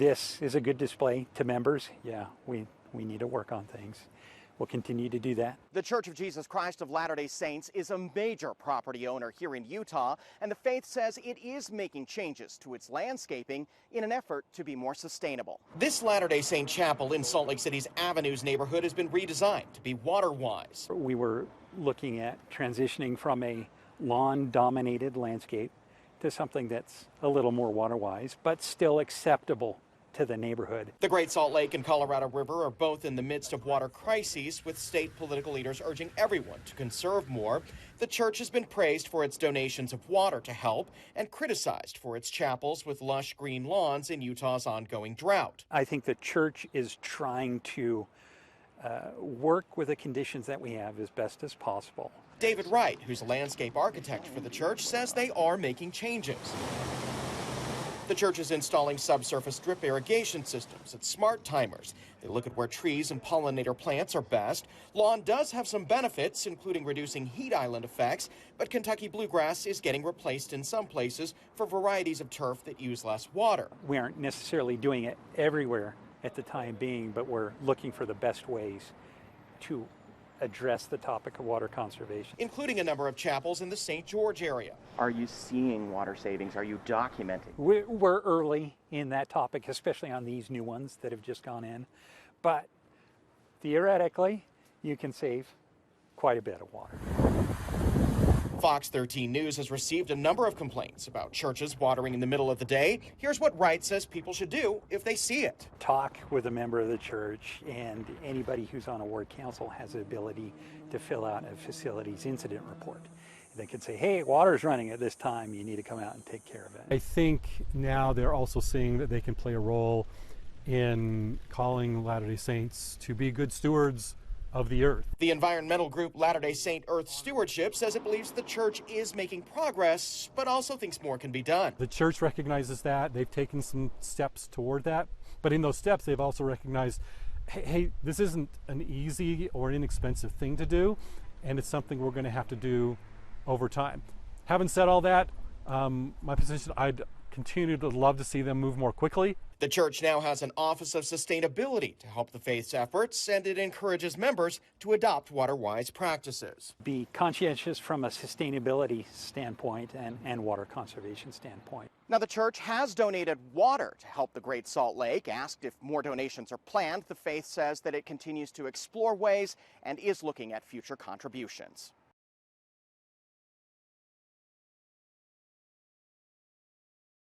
this is a good display to members. Yeah, we need to work on things. We'll continue to do that. The Church of Jesus Christ of Latter-day Saints is a major property owner here in Utah, and the faith says it is making changes to its landscaping in an effort to be more sustainable. This Latter-day Saint chapel in Salt Lake City's Avenues neighborhood has been redesigned to be water-wise. We were looking at transitioning from a lawn-dominated landscape to something that's a little more water-wise, but still acceptable to the neighborhood. The Great Salt Lake and Colorado River are both in the midst of water crises, with state political leaders urging everyone to conserve more. The church has been praised for its donations of water to help and criticized for its chapels with lush green lawns in Utah's ongoing drought. I think the church is trying to work with the conditions that we have as best as possible. David Wright, who's a landscape architect for the church, says they are making changes. The church is installing subsurface drip irrigation systems and smart timers. They look at where trees and pollinator plants are best. Lawn does have some benefits, including reducing heat island effects, but Kentucky bluegrass is getting replaced in some places for varieties of turf that use less water. We aren't necessarily doing it everywhere at the time being, but we're looking for the best ways to address the topic of water conservation, including a number of chapels in the St. George area. Are you seeing water savings? Are you documenting? We're early in that topic, especially on these new ones that have just gone in. But theoretically, you can save quite a bit of water. Fox 13 News has received a number of complaints about churches watering in the middle of the day. Here's what Wright says people should do if they see it. Talk with a member of the church, and anybody who's on a ward council has the ability to fill out a facilities incident report. They can say, hey, water's running at this time, you need to come out and take care of it. I think now they're also seeing that they can play a role in calling Latter-day Saints to be good stewards of the earth. The environmental group Latter-day Saint Earth Stewardship says it believes the church is making progress, but also thinks more can be done. The church recognizes that. They've taken some steps toward that, but in those steps they've also recognized, hey, this isn't an easy or inexpensive thing to do, and it's something we're going to have to do over time. Having said all that, my position, I'd continue to love to see them move more quickly. The church now has an Office of Sustainability to help the faith's efforts, and it encourages members to adopt water-wise practices. Be conscientious from a sustainability standpoint and water conservation standpoint. Now, the church has donated water to help the Great Salt Lake. Asked if more donations are planned, the faith says that it continues to explore ways and is looking at future contributions.